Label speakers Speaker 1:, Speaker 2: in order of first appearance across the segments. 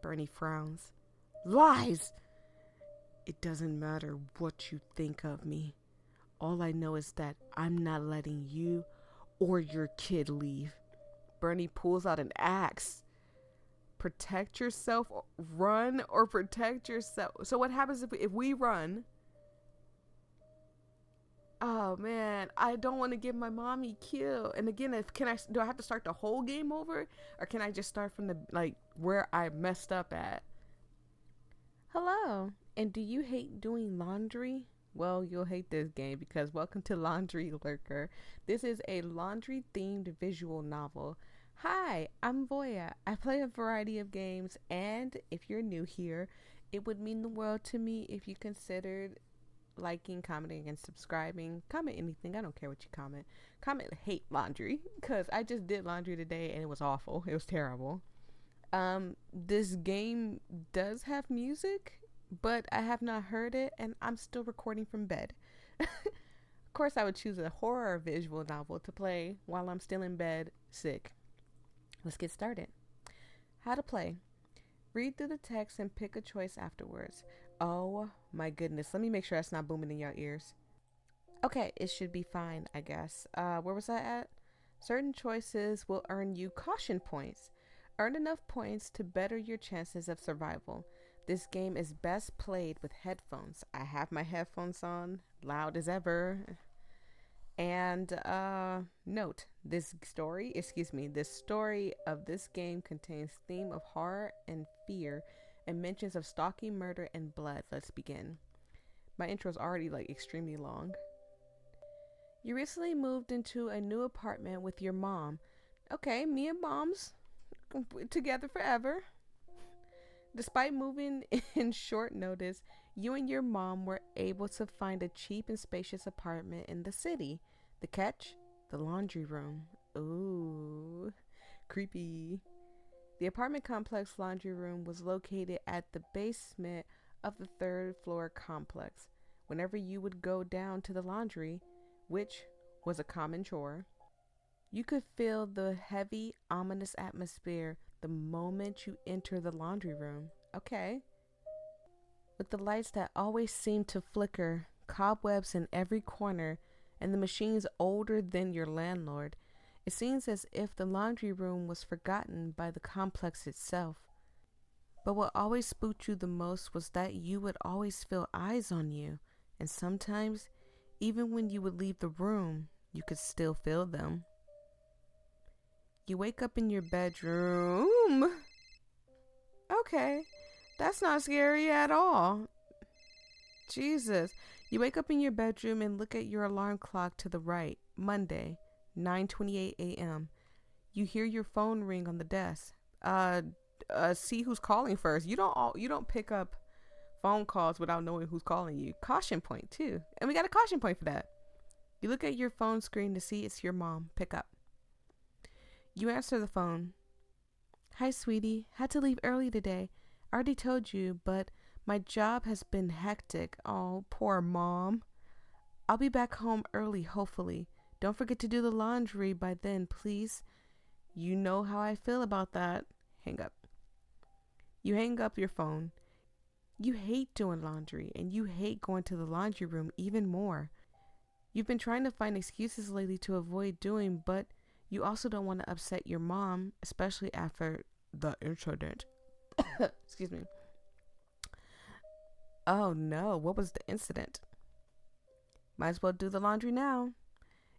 Speaker 1: Bernie frowns. Lies! It doesn't matter what you think of me. All I know is that I'm not letting you or your kid leave. Bernie pulls out an axe. Protect yourself, run, or protect yourself. So what happens if we run? Oh man, I don't want to get my mommy killed. And again, do I have to start the whole game over, or can I just start from the where I messed up at? Hello. And do you hate doing laundry? Well, you'll hate this game because welcome to Laundry Lurker. This is a laundry themed visual novel. Hi, I'm Voyia. I play a variety of games, and if you're new here, it would mean the world to me if you considered liking, commenting, and subscribing. Comment anything. I don't care what you comment. Comment hate laundry because I just did laundry today and it was awful. It was terrible. This game does have music, but I have not heard it and I'm still recording from bed. Of course, I would choose a horror visual novel to play while I'm still in bed sick. Let's get started. How to play. Read through the text and pick a choice afterwards. Oh my goodness. Let me make sure that's not booming in your ears. Okay, it should be fine, I guess. Where was I at? Certain choices will earn you caution points. Earn enough points to better your chances of survival. This game is best played with headphones. I have my headphones on, loud as ever. And note, this story of this game contains theme of horror and fear and mentions of stalking, murder, and blood. Let's begin. My intro is already extremely long. You recently moved into a new apartment with your mom. Okay, me and mom's together forever. Despite moving in short notice, you and your mom were able to find a cheap and spacious apartment in the city. The catch? The laundry room. Ooh, creepy. The apartment complex laundry room was located at the basement of the third floor complex. Whenever you would go down to the laundry, which was a common chore, you could feel the heavy, ominous atmosphere the moment you enter the laundry room. Okay. With the lights that always seem to flicker, cobwebs in every corner, and the machines older than your landlord, it seems as if the laundry room was forgotten by the complex itself. But what always spooked you the most was that you would always feel eyes on you, and sometimes, even when you would leave the room, you could still feel them. You wake up in your bedroom. Okay, that's not scary at all. Jesus. You wake up in your bedroom and look at your alarm clock to the right. Monday, 9:28 a.m. You hear your phone ring on the desk. See who's calling first. You don't pick up phone calls without knowing who's calling you. Caution point too. And we got a caution point for that. You look at your phone screen to see it's your mom. Pick up. You answer the phone. Hi, sweetie. Had to leave early today. I already told you, but my job has been hectic. Oh, poor mom. I'll be back home early, hopefully. Don't forget to do the laundry by then, please. You know how I feel about that. Hang up. You hang up your phone. You hate doing laundry, and you hate going to the laundry room even more. You've been trying to find excuses lately to avoid doing, but you also don't want to upset your mom, especially after the incident. Excuse me. Oh no, what was the incident? Might as well do the laundry now.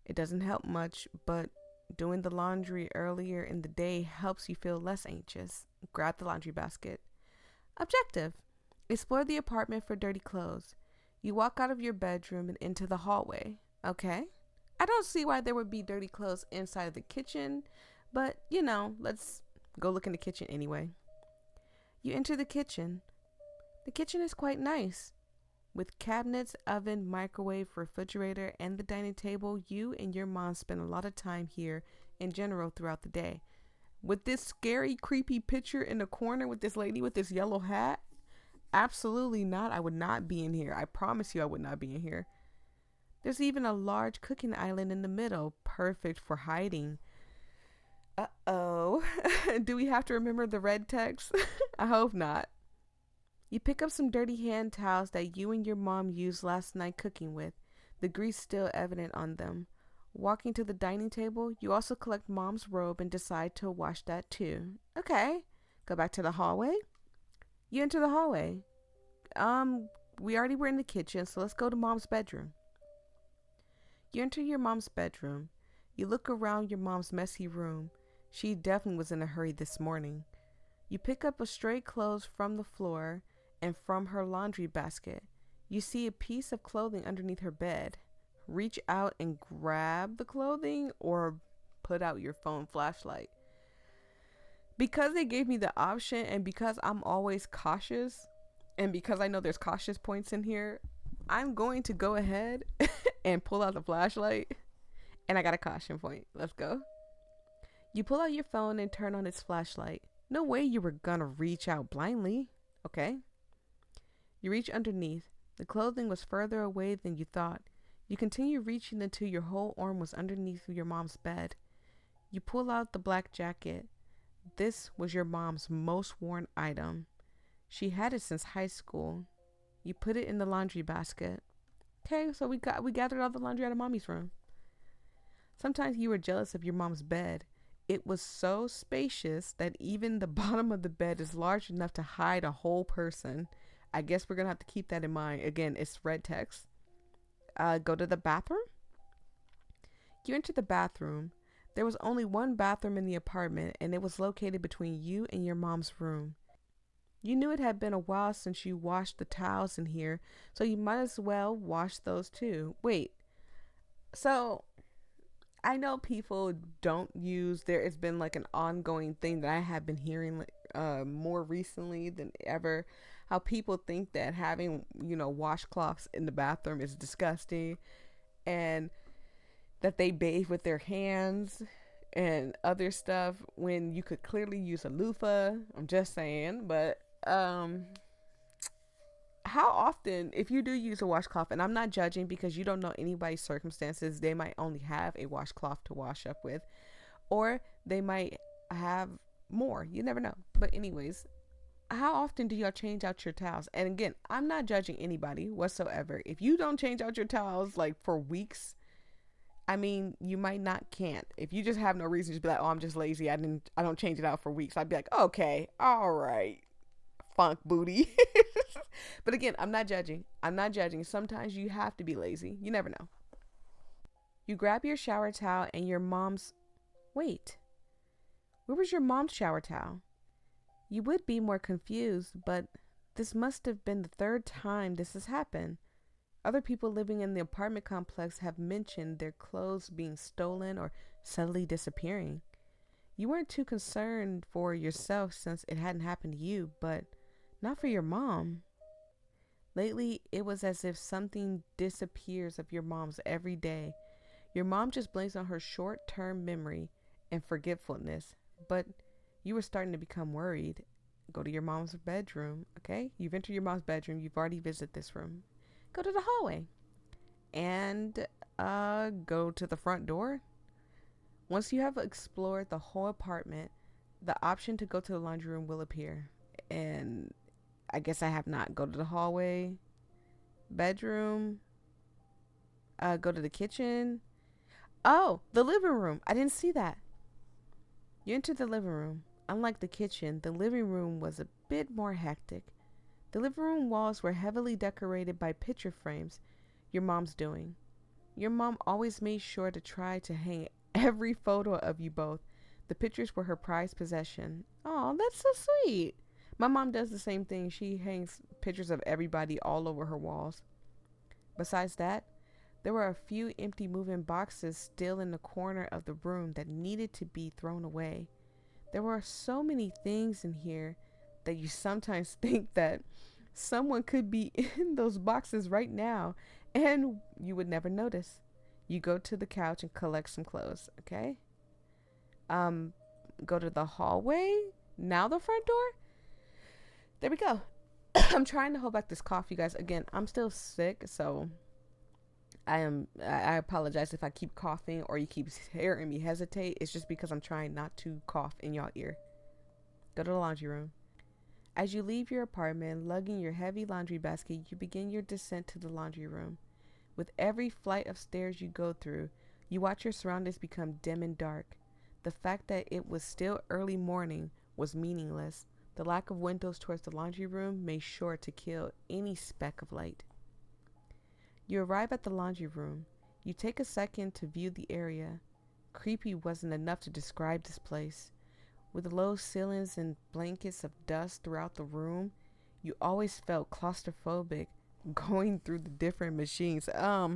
Speaker 1: It doesn't help much, but doing the laundry earlier in the day helps you feel less anxious. Grab the laundry basket. Objective. Explore the apartment for dirty clothes. You walk out of your bedroom and into the hallway. Okay. I don't see why there would be dirty clothes inside of the kitchen, but let's go look in the kitchen anyway. You enter the kitchen. The kitchen is quite nice. With cabinets, oven, microwave, refrigerator, and the dining table, you and your mom spend a lot of time here in general throughout the day. With this scary, creepy picture in the corner with this lady with this yellow hat, absolutely not. I would not be in here. I promise you I would not be in here. There's even a large cooking island in the middle, perfect for hiding. Uh-oh. Do we have to remember the red text? I hope not. You pick up some dirty hand towels that you and your mom used last night cooking with, the grease still evident on them. Walking to the dining table, you also collect mom's robe and decide to wash that too. Okay. Go back to the hallway. You enter the hallway. We already were in the kitchen, so let's go to mom's bedroom. You enter your mom's bedroom. You look around your mom's messy room. She definitely was in a hurry this morning. You pick up a stray clothes from the floor and from her laundry basket. You see a piece of clothing underneath her bed. Reach out and grab the clothing or put out your phone flashlight. Because they gave me the option and because I'm always cautious and because I know there's cautious points in here, I'm going to go ahead and pull out the flashlight. And I got a caution point. Let's go. You pull out your phone and turn on its flashlight. No way you were gonna reach out blindly. Okay. You reach underneath. The clothing was further away than you thought. You continue reaching until your whole arm was underneath your mom's bed. You pull out the black jacket. This was your mom's most worn item. She had it since high school. You put it in the laundry basket. Okay, so we gathered all the laundry out of mommy's room. Sometimes you were jealous of your mom's bed. It was so spacious that even the bottom of the bed is large enough to hide a whole person. I guess we're going to have to keep that in mind. Again, it's red text. Go to the bathroom. You enter the bathroom. There was only one bathroom in the apartment, and it was located between you and your mom's room. You knew it had been a while since you washed the towels in here, so you might as well wash those too. Wait, so I know people don't use, it's been like an ongoing thing that I have been hearing more recently than ever, how people think that having, washcloths in the bathroom is disgusting and that they bathe with their hands and other stuff when you could clearly use a loofah. I'm just saying, but how often, if you do use a washcloth, and I'm not judging because you don't know anybody's circumstances, they might only have a washcloth to wash up with, or they might have more, you never know. But anyways, how often do y'all change out your towels? And again, I'm not judging anybody whatsoever. If you don't change out your towels like for weeks, I mean, you might not can't. If you just have no reason, just be like, oh, I'm just lazy, I don't change it out for weeks, I'd be like, okay, all right, funk booty. But again, I'm not judging. Sometimes you have to be lazy. You never know. You grab your shower towel and your mom's... Wait. Where was your mom's shower towel? You would be more confused, but this must have been the third time this has happened. Other people living in the apartment complex have mentioned their clothes being stolen or suddenly disappearing. You weren't too concerned for yourself since it hadn't happened to you, but not for your mom. Lately, it was as if something disappears of your mom's every day. Your mom just blames on her short-term memory and forgetfulness, but you were starting to become worried. Go to your mom's bedroom, okay? You've entered your mom's bedroom. You've already visited this room. Go to the hallway and go to the front door. Once you have explored the whole apartment, the option to go to the laundry room will appear. And I guess I have not. Go to the hallway, bedroom, go to the kitchen. Oh, the living room. I didn't see that. You entered the living room. Unlike the kitchen, the living room was a bit more hectic. The living room walls were heavily decorated by picture frames your mom's doing. Your mom always made sure to try to hang every photo of you both. The pictures were her prized possession. Oh, that's so sweet. My mom does the same thing. She hangs pictures of everybody all over her walls. Besides that, there were a few empty moving boxes still in the corner of the room that needed to be thrown away. There were so many things in here that you sometimes think that someone could be in those boxes right now and you would never notice. You go to the couch and collect some clothes, okay? Go to the hallway, now the front door. There we go. I'm trying to hold back this cough, you guys. Again, I'm still sick, so I apologize if I keep coughing or you keep hearing me hesitate. It's just because I'm trying not to cough in y'all ear. Go to the laundry room. As you leave your apartment, lugging your heavy laundry basket, you begin your descent to the laundry room. With every flight of stairs you go through, you watch your surroundings become dim and dark. The fact that it was still early morning was meaningless. The lack of windows towards the laundry room made sure to kill any speck of light. You arrive at the laundry room. You take a second to view the area. Creepy wasn't enough to describe this place. With low ceilings and blankets of dust throughout the room, you always felt claustrophobic going through the different machines. I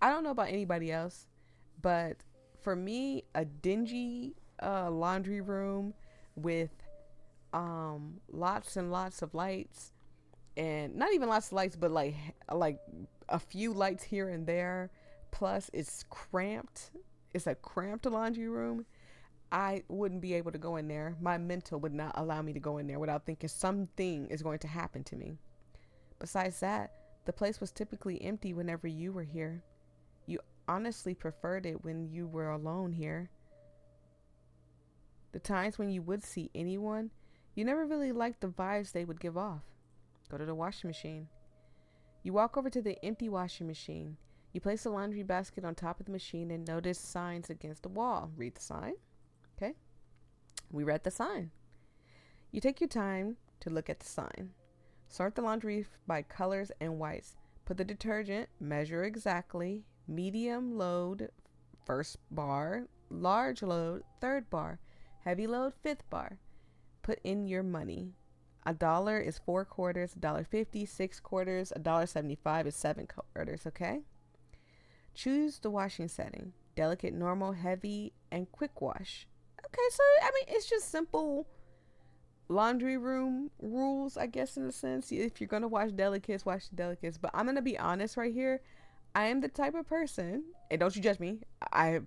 Speaker 1: don't know about anybody else, but for me, a dingy laundry room with lots and lots of lights, and not even lots of lights, but like a few lights here and there, plus it's cramped. It's a cramped laundry room. I wouldn't be able to go in there. My mental would not allow me to go in there without thinking something is going to happen to me. Besides that, the place was typically empty whenever you were here. You honestly preferred it when you were alone here. The times when you would see anyone, you never really liked the vibes they would give off. Go to the washing machine. You walk over to the empty washing machine. You place the laundry basket on top of the machine and notice signs against the wall. Read the sign. Okay. We read the sign. You take your time to look at the sign. Sort the laundry by colors and whites. Put the detergent, measure exactly. Medium load, first bar. Large load, third bar. Heavy load, fifth bar. Put in your money. $1 is 4 quarters, $1.50, 6 quarters, $1.75 is 7 quarters, okay? Choose the washing setting. Delicate, normal, heavy, and quick wash. Okay, so, I mean, it's just simple laundry room rules, I guess, in a sense. If you're going to wash delicates, wash the delicates. But I'm going to be honest right here. I am the type of person, and don't you judge me. I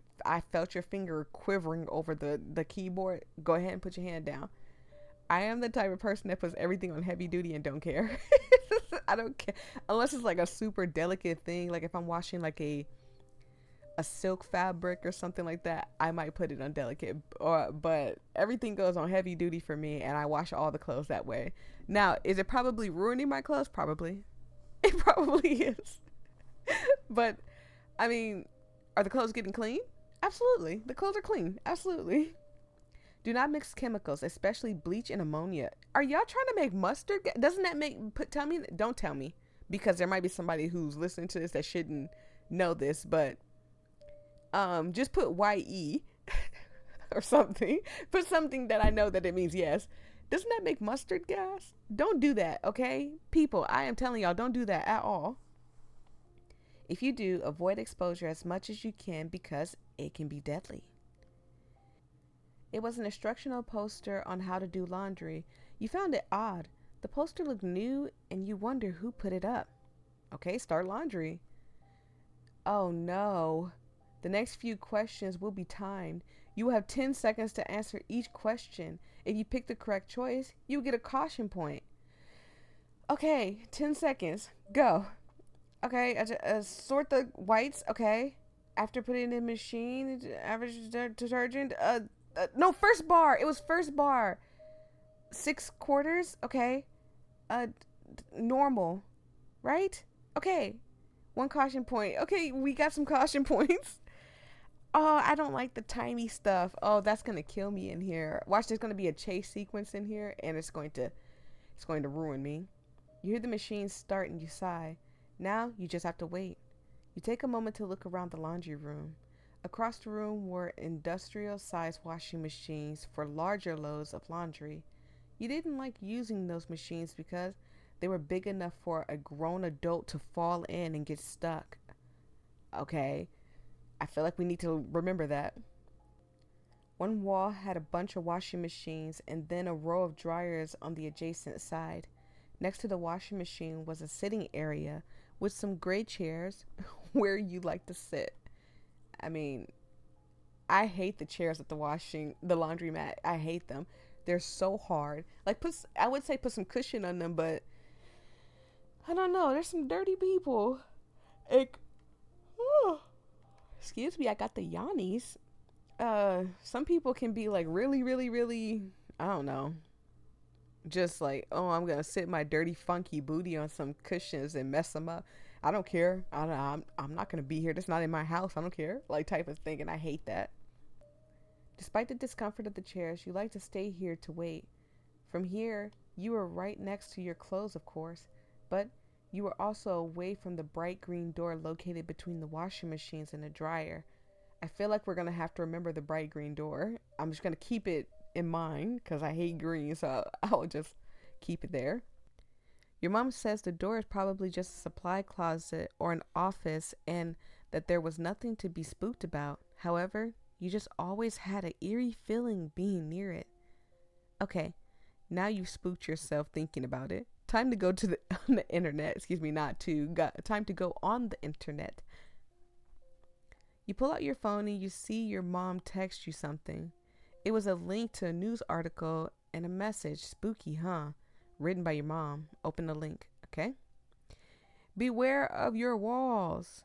Speaker 1: felt your finger quivering over the keyboard. Go ahead and put your hand down. I am the type of person that puts everything on heavy duty and don't care. I don't care. Unless it's like a super delicate thing. Like if I'm washing like a silk fabric or something like that, I might put it on delicate, but everything goes on heavy duty for me, and I wash all the clothes that way. Now, is it probably ruining my clothes? Probably. It probably is. But I mean, are the clothes getting clean? Absolutely. The clothes are clean. Absolutely. Do not mix chemicals, especially bleach and ammonia. Are y'all trying to make mustard? Doesn't that tell me? Don't tell me, because there might be somebody who's listening to this that shouldn't know this, but just put YE or something. Put something that I know that it means yes. Doesn't that make mustard gas? Don't do that, okay? People, I am telling y'all, don't do that at all. If you do, avoid exposure as much as you can because it can be deadly. It was an instructional poster on how to do laundry. You found it odd. The poster looked new and you wonder who put it up. Okay, start laundry. Oh no. The next few questions will be timed. You will have 10 seconds to answer each question. If you pick the correct choice, you will get a caution point. Okay, 10 seconds. Go. Okay, sort the whites. Okay. After putting it in the machine, average detergent. No, first bar. It was first bar. 6 quarters. Okay. Normal. Right? Okay. 1 caution point. Okay, we got some caution points. Oh, I don't like the tiny stuff. Oh, that's gonna kill me in here. Watch, there's gonna be a chase sequence in here, and it's going to ruin me. You hear the machine start and you sigh. Now you just have to wait. You take a moment to look around the laundry room. Across the room were industrial-sized washing machines for larger loads of laundry. You didn't like using those machines because they were big enough for a grown adult to fall in and get stuck. Okay. I feel like we need to remember that. One wall had a bunch of washing machines and then a row of dryers on the adjacent side. Next to the washing machine was a sitting area with some gray chairs where you like to sit. I mean, I hate the chairs at the laundromat. I hate them. They're so hard. Like, I would say put some cushion on them, but I don't know. There's some dirty people. Excuse me, I got the yawnies. Some people can be like really, really, really, I don't know. Just like, oh, I'm gonna sit my dirty, funky booty on some cushions and mess them up. I don't care. I'm not gonna be here. That's not in my house. I don't care. Like type of thing, and I hate that. Despite the discomfort of the chairs, you like to stay here to wait. From here, you are right next to your clothes, of course, but you are also away from the bright green door located between the washing machines and the dryer. I feel like we're gonna have to remember the bright green door. I'm just gonna keep it in mind because I hate green, so I'll just keep it there. Your mom says the door is probably just a supply closet or an office and that there was nothing to be spooked about. However, you just always had an eerie feeling being near it. Okay, now you've spooked yourself thinking about it. Time to go to the, on the internet. Excuse me, not to. Time to go on the internet. You pull out your phone and you see your mom text you something. It was a link to a news article and a message. Spooky, huh? Written by your mom. Open the link, okay? Beware of your walls.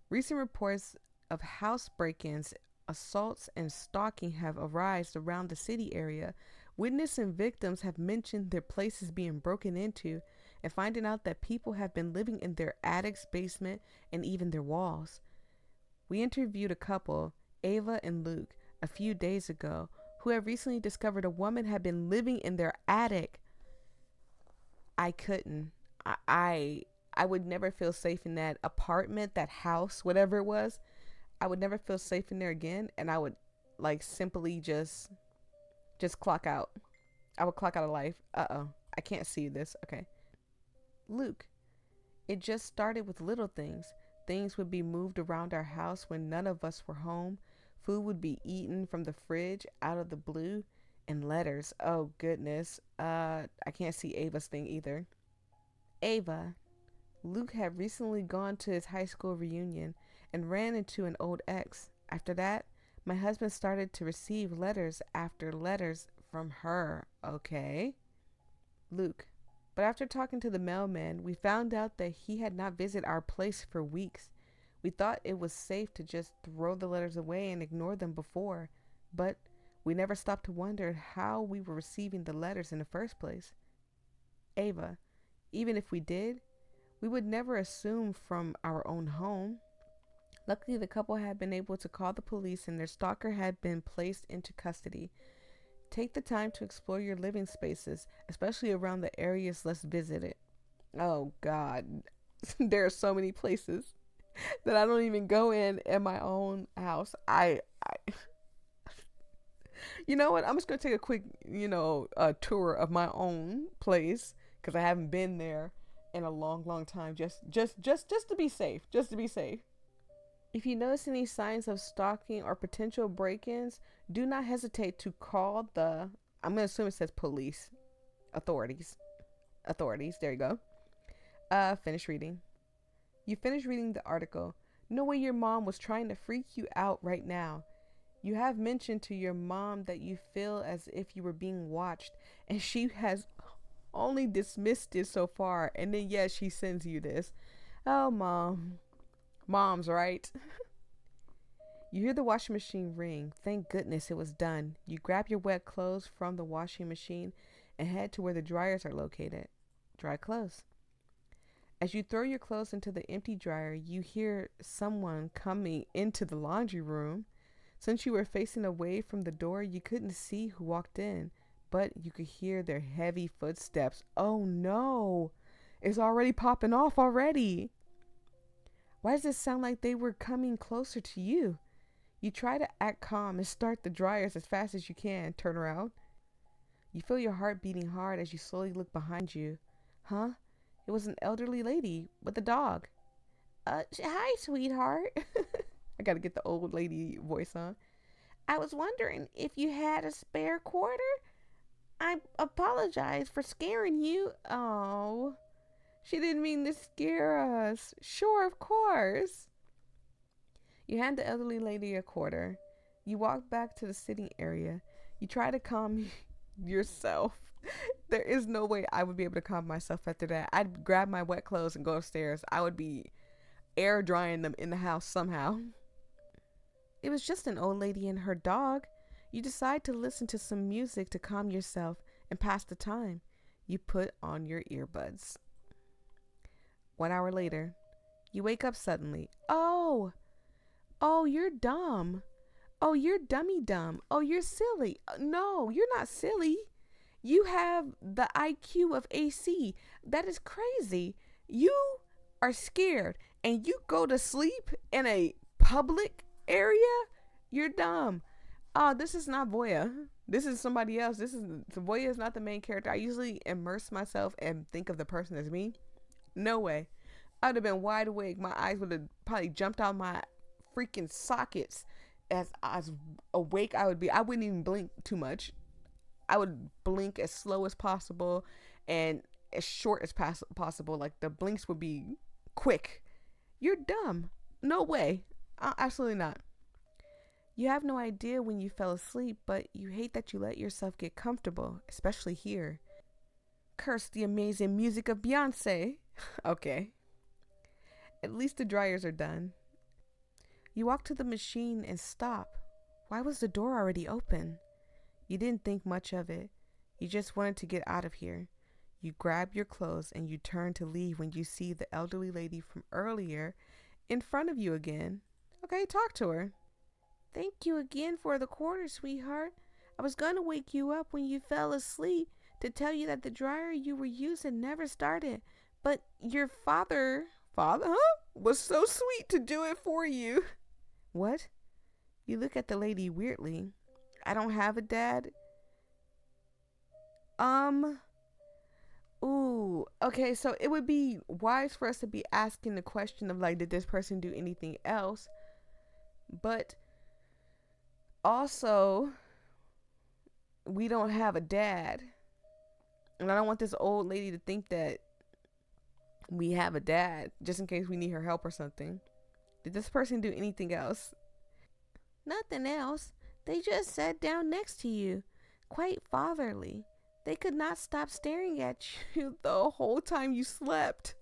Speaker 1: Recent reports of house break-ins, assaults, and stalking have arisen around the city area. Witnesses and victims have mentioned their places being broken into and finding out that people have been living in their attics, basement, and even their walls. We interviewed a couple, Ava and Luke, a few days ago, who have recently discovered a woman had been living in their attic. I couldn't. I would never feel safe in that apartment, that house, whatever it was. I would never feel safe in there again, and I would like simply just clock out. I would clock out of life. I can't see this. Okay. Luke, it just started with little things. Things would be moved around our house when none of us were home. Food would be eaten from the fridge out of the blue, and letters. Oh goodness. I can't see Ava's thing either. Ava, Luke had recently gone to his high school reunion and ran into an old ex. After that, my husband started to receive letters after letters from her. Okay. Luke, but after talking to the mailman, we found out that he had not visited our place for weeks. We thought it was safe to just throw the letters away and ignore them before, but we never stopped to wonder how we were receiving the letters in the first place. Ava, even if we did, we would never assume from our own home. Luckily, the couple had been able to call the police and their stalker had been placed into custody. Take the time to explore your living spaces, especially around the areas less visited. Oh God, there are so many places that I don't even go in my own house. You know what? I'm just gonna take a quick, tour of my own place because I haven't been there in a long, long time. Just to be safe. Just to be safe. If you notice any signs of stalking or potential break-ins, do not hesitate to call the, I'm going to assume it says police, authorities. There you go. Finish reading. You finish reading the article. No way your mom was trying to freak you out right now. You have mentioned to your mom that you feel as if you were being watched, and she has only dismissed it so far, and then yes, she sends you this. Oh, mom. Mom's right. You hear the washing machine ring. Thank goodness it was done. You grab your wet clothes from the washing machine and head to where the dryers are located. Dry clothes. As you throw your clothes into the empty dryer, you hear someone coming into the laundry room. Since you were facing away from the door, you couldn't see who walked in, but you could hear their heavy footsteps. Oh no! It's already popping off already! Why does it sound like they were coming closer to you? You try to act calm and start the dryers as fast as you can. Turn around. You feel your heart beating hard as you slowly look behind you. Huh? It was an elderly lady with a dog. Hi, sweetheart. I gotta get the old lady voice on. I was wondering if you had a spare quarter? I apologize for scaring you. Oh. She didn't mean to scare us. Sure, of course. You hand the elderly lady a quarter. You walk back to the sitting area. You try to calm yourself. There is no way I would be able to calm myself after that. I'd grab my wet clothes and go upstairs. I would be air drying them in the house somehow. It was just an old lady and her dog. You decide to listen to some music to calm yourself and pass the time. You put on your earbuds. 1 hour later, you wake up suddenly. Oh, you're dumb. Oh, you're dummy dumb. Oh, you're silly. No, you're not silly. You have the IQ of AC. That is crazy. You are scared and you go to sleep in a public area? You're dumb. Oh, this is not Voyia. This is somebody else. Voyia is not the main character. I usually immerse myself and think of the person as me. No way. I would have been wide awake. My eyes would have probably jumped out my freaking sockets as awake I would be. I wouldn't even blink too much. I would blink as slow as possible and as short as possible. Like the blinks would be quick. You're dumb. No way. Absolutely not. You have no idea when you fell asleep, but you hate that you let yourself get comfortable, especially here. Curse the amazing music of Beyonce. Okay. At least the dryers are done. You walk to the machine and stop. Why was the door already open? You didn't think much of it. You just wanted to get out of here. You grab your clothes and you turn to leave when you see the elderly lady from earlier in front of you again. Okay, talk to her. Thank you again for the quarter, sweetheart. I was going to wake you up when you fell asleep to tell you that the dryer you were using never started. But your father, was so sweet to do it for you. What? You look at the lady weirdly. I don't have a dad. Ooh, okay, so it would be wise for us to be asking the question of like, did this person do anything else? But also, we don't have a dad. And I don't want this old lady to think that we have a dad just in case we need her help or something. Did this person do anything else? Nothing else. They just sat down next to you, quite fatherly. They could not stop staring at you the whole time you slept.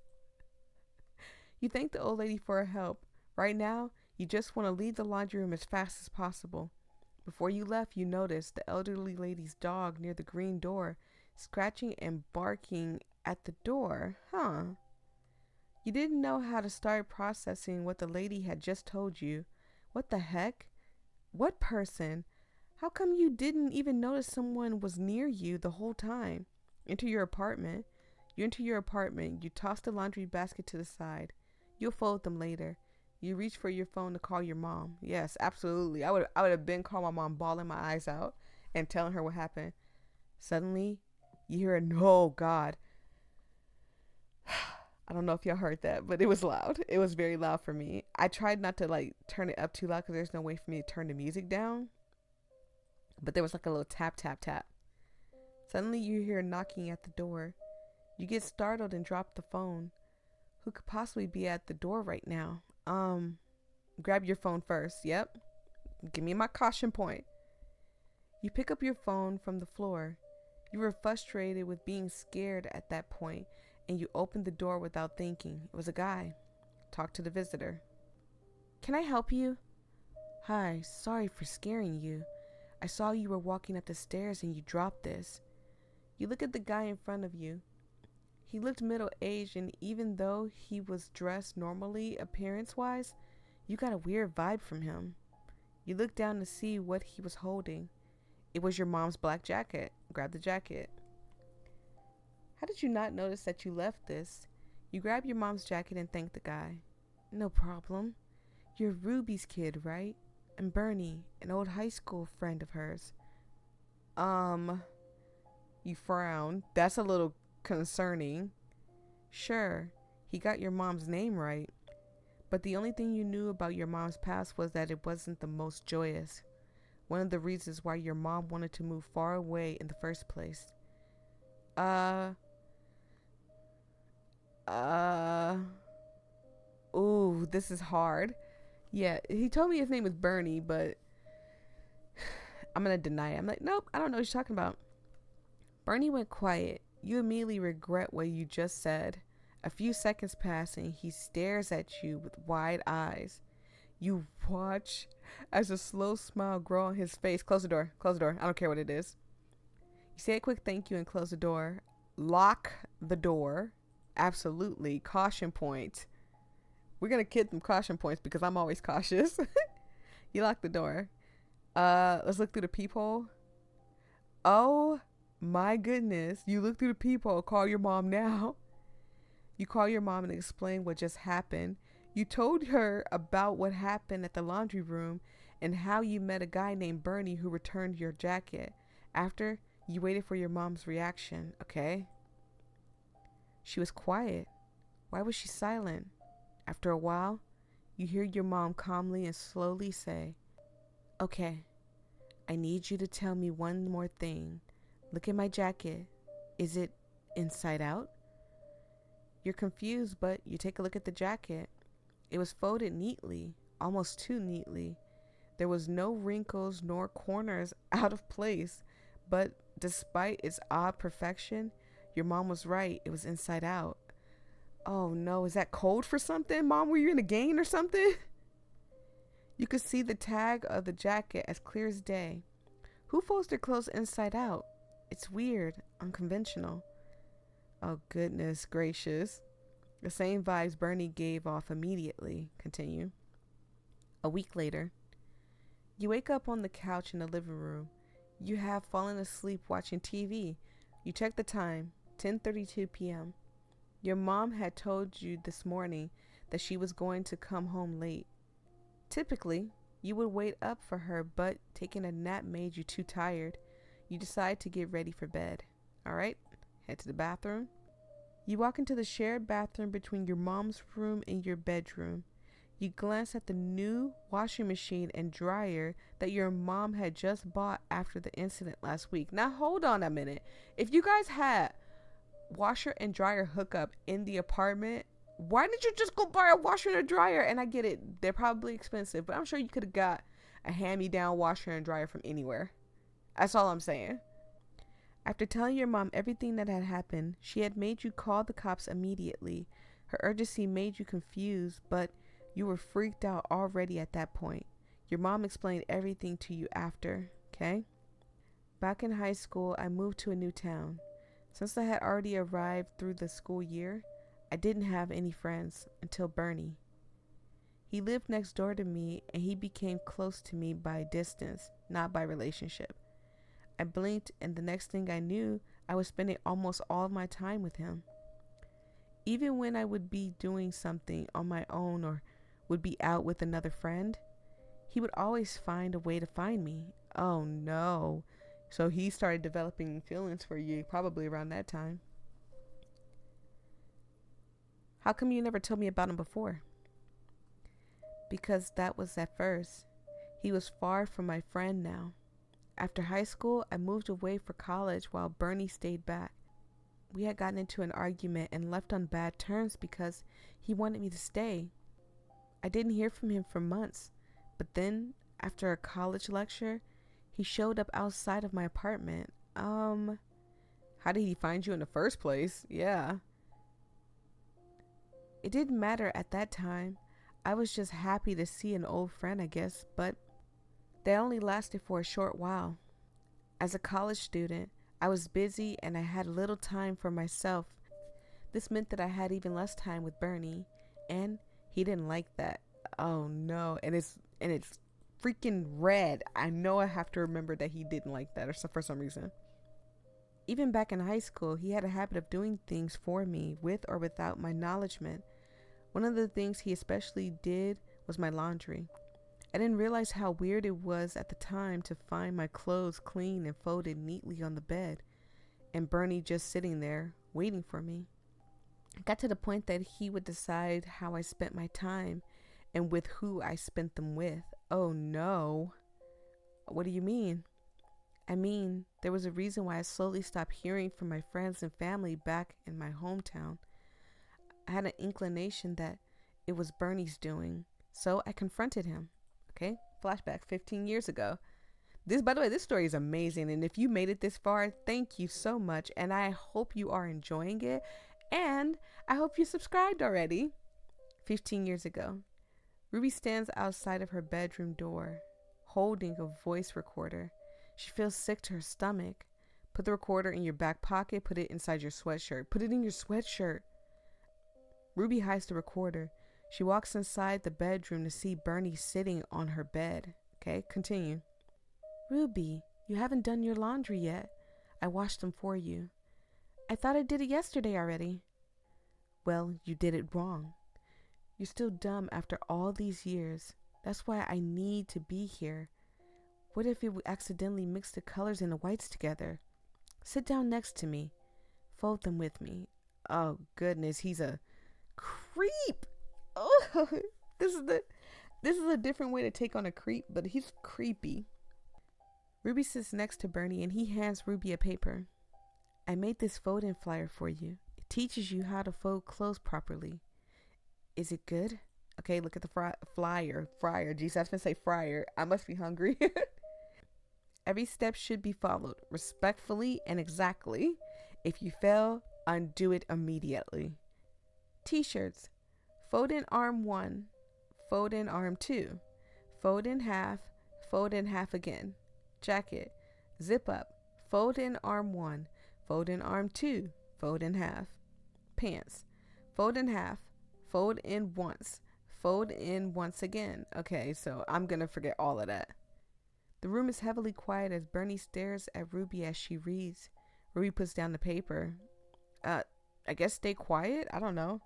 Speaker 1: You thank the old lady for her help. Right now, you just want to leave the laundry room as fast as possible. Before you left, you noticed the elderly lady's dog near the green door, scratching and barking at the door. You didn't know how to start processing what the lady had just told you. What the heck? What person? How come you didn't even notice someone was near you the whole time? Enter your apartment. You enter your apartment. You toss the laundry basket to the side. You'll fold them later. You reach for your phone to call your mom. Yes, absolutely. I would have been calling my mom, bawling my eyes out and telling her what happened. Suddenly, you hear oh God. I don't know if y'all heard that, but it was loud. It was very loud for me. I tried not to like turn it up too loud because there's no way for me to turn the music down. But there was like a little tap, tap, tap. Suddenly you hear knocking at the door. You get startled and drop the phone. Who could possibly be at the door right now? Grab your phone first. Yep. Give me my caution point. You pick up your phone from the floor. You were frustrated with being scared at that point, and you opened the door without thinking. It was a guy. Talk to the visitor. Can I help you? Hi, sorry for scaring you. I saw you were walking up the stairs and you dropped this. You look at the guy in front of you. He looked middle-aged, and even though he was dressed normally appearance-wise, you got a weird vibe from him. You look down to see what he was holding. It was your mom's black jacket. Grab the jacket. How did you not notice that you left this? You grab your mom's jacket and thank the guy. No problem. You're Ruby's kid, right? And Bernie, an old high school friend of hers. You frown. That's a little concerning. Sure, he got your mom's name right. But the only thing you knew about your mom's past was that it wasn't the most joyous. One of the reasons why your mom wanted to move far away in the first place. Ooh, this is hard. Yeah, he told me his name was Bernie, but I'm gonna deny it. I'm like, nope, I don't know what you're talking about. Bernie went quiet. You immediately regret what you just said. A few seconds pass and he stares at you with wide eyes. You watch as a slow smile grow on his face. Close the door. Close the door. I don't care what it is. You say a quick thank you and close the door. Lock the door. Absolutely. Caution point. We're going to kid them caution points because I'm always cautious. You lock the door. Let's look through the peephole. Oh my goodness. You look through the peephole. Call your mom now. You call your mom and explain what just happened. You told her about what happened at the laundry room and how you met a guy named Bernie who returned your jacket. After, you waited for your mom's reaction, okay? She was quiet. Why was she silent? After a while, you hear your mom calmly and slowly say, "Okay, I need you to tell me one more thing. Look at my jacket. Is it inside out?" You're confused, but you take a look at the jacket. It was folded neatly, almost too neatly. There was no wrinkles nor corners out of place, but despite its odd perfection, your mom was right. It was inside out. Oh no, is that code for something? Mom, were you in a game or something? You could see the tag of the jacket as clear as day. Who folds their clothes inside out? It's weird, unconventional. Oh goodness gracious. The same vibes Bernie gave off immediately. Continue. A week later, you wake up on the couch in the living room. You have fallen asleep watching TV. You check the time, 10:32 p.m. Your mom had told you this morning that she was going to come home late. Typically, you would wait up for her, but taking a nap made you too tired. You decide to get ready for bed. All right, head to the bathroom. You walk into the shared bathroom between your mom's room and your bedroom. You glance at the new washing machine and dryer that your mom had just bought after the incident last week. Now, hold on a minute. If you guys had washer and dryer hookup in the apartment, why didn't you just go buy a washer and a dryer? And I get it, they're probably expensive, but I'm sure you could have got a hand-me-down washer and dryer from anywhere. That's all I'm saying. After telling your mom everything that had happened, she had made you call the cops immediately. Her urgency made you confused, but you were freaked out already at that point. Your mom explained everything to you after, okay? Back in high school, I moved to a new town. Since I had already arrived through the school year, I didn't have any friends until Bernie. He lived next door to me and he became close to me by distance, not by relationship. I blinked and the next thing I knew, I was spending almost all of my time with him. Even when I would be doing something on my own or would be out with another friend, he would always find a way to find me. Oh no. So he started developing feelings for you probably around that time. How come you never told me about him before? Because that was at first. He was far from my friend now. After high school, I moved away for college while Bernie stayed back. We had gotten into an argument and left on bad terms because he wanted me to stay. I didn't hear from him for months, but then, after a college lecture, he showed up outside of my apartment. How did he find you in the first place? Yeah. It didn't matter at that time. I was just happy to see an old friend, I guess, but that only lasted for a short while. As a college student, I was busy and I had little time for myself. This meant that I had even less time with Bernie, and he didn't like that. Oh no, and it's freaking red. I know I have to remember that he didn't like that for some reason. Even back in high school, he had a habit of doing things for me with or without my acknowledgement. One of the things he especially did was my laundry. I didn't realize how weird it was at the time to find my clothes clean and folded neatly on the bed, and Bernie just sitting there waiting for me. It got to the point that he would decide how I spent my time and with who I spent them with. Oh no. What do you mean? I mean, there was a reason why I slowly stopped hearing from my friends and family back in my hometown. I had an inclination that it was Bernie's doing, so I confronted him. Okay, flashback 15 years ago. By the way, this story is amazing, and if you made it this far, thank you so much, and I hope you are enjoying it, and I hope you subscribed already. 15 years ago. Ruby stands outside of her bedroom door, holding a voice recorder. She feels sick to her stomach. Put the recorder in your back pocket. Put it inside your sweatshirt. Put it in your sweatshirt. Ruby hides the recorder. She walks inside the bedroom to see Bernie sitting on her bed. Okay, continue. Ruby, you haven't done your laundry yet. I washed them for you. I thought I did it yesterday already. Well, you did it wrong. You're still dumb after all these years. That's why I need to be here. What if we accidentally mix the colors and the whites together? Sit down next to me. Fold them with me. Oh, goodness, he's a creep. Oh, this is a different way to take on a creep, but he's creepy. Ruby sits next to Bernie and he hands Ruby a paper. I made this fold-in flyer for you. It teaches you how to fold clothes properly. Is it good? Okay, look at the flyer. Fryer. Jeez, I was going to say fryer. I must be hungry. Every step should be followed respectfully and exactly. If you fail, undo it immediately. T-shirts. Fold in arm 1. Fold in arm 2. Fold in half again. Jacket. Zip up. Fold in arm 1. Fold in arm 2. Fold in half. Pants. Fold in half. Fold in once. Fold in once again. Okay, so I'm going to forget all of that. The room is heavily quiet as Bernie stares at Ruby as she reads. Ruby puts down the paper. I guess stay quiet? I don't know.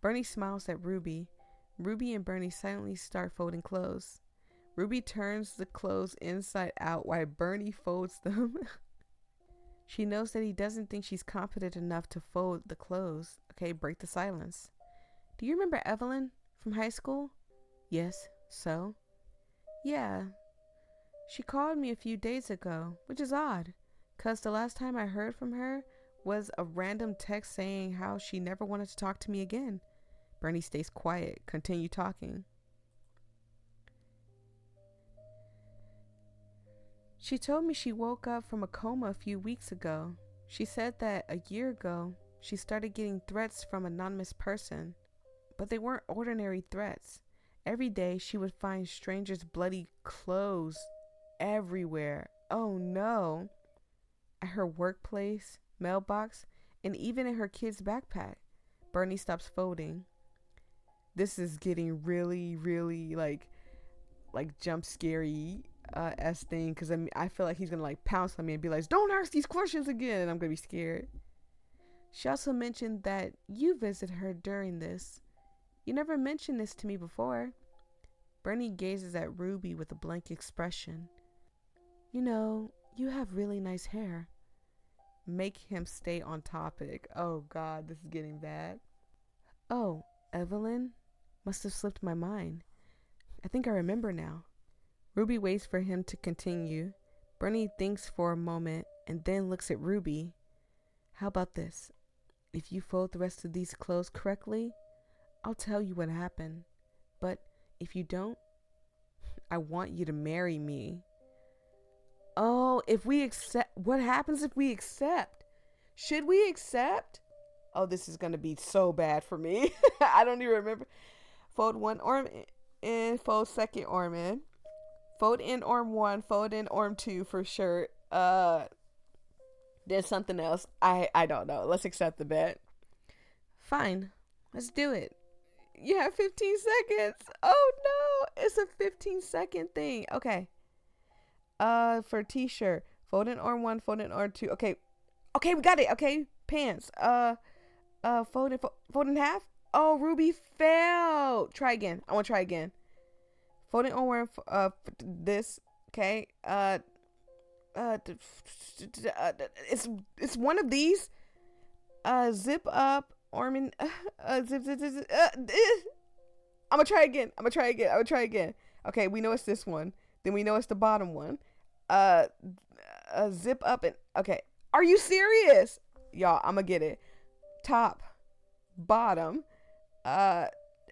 Speaker 1: Bernie smiles at Ruby. Ruby and Bernie silently start folding clothes. Ruby turns the clothes inside out while Bernie folds them. She knows that he doesn't think she's competent enough to fold the clothes. Okay, break the silence. Do you remember Evelyn from high school? Yes, so? Yeah. She called me a few days ago, which is odd, 'cause the last time I heard from her was a random text saying how she never wanted to talk to me again. Bernie stays quiet. Continue talking. She told me she woke up from a coma a few weeks ago. She said that a year ago, she started getting threats from an anonymous person, but they weren't ordinary threats. Every day, she would find strangers' bloody clothes everywhere. Oh no. At her workplace, mailbox, and even in her kid's backpack. Bernie stops folding. This is getting really, really like jump scary thing, because I feel like he's gonna like pounce on me and be like, don't ask these questions again, and I'm gonna be scared. She also mentioned that you visit her during this. You never mentioned this to me before. Bernie gazes at Ruby with a blank expression. You know, you have really nice hair. Make him stay on topic. Oh God, this is getting bad. Oh, Evelyn? Must have slipped my mind. I think I remember now. Ruby waits for him to continue. Bernie thinks for a moment and then looks at Ruby. How about this? If you fold the rest of these clothes correctly, I'll tell you what happened. But if you don't, I want you to marry me. Oh, if we accept, what happens if we accept? Should we accept? Oh, this is going to be so bad for me. I don't even remember. Fold one arm in, fold second arm in. Fold in arm 1, fold in arm 2 for sure. There's something else. I don't know. Let's accept the bet. Fine. Let's do it. You have 15 seconds. Oh no. It's a 15-second thing. Okay. For t-shirt, fold in arm 1, fold in arm 2. Okay, we got it. Okay, pants. Fold in half. Oh, Ruby failed. Try again. I want to try again. Fold in arm this. Okay. It's one of these. Zip up arm in. Zip. I'm gonna try again. Okay, we know it's this one. Then we know it's the bottom one. Zip up and okay. Are you serious? Y'all, I'm gonna get it. Top, bottom.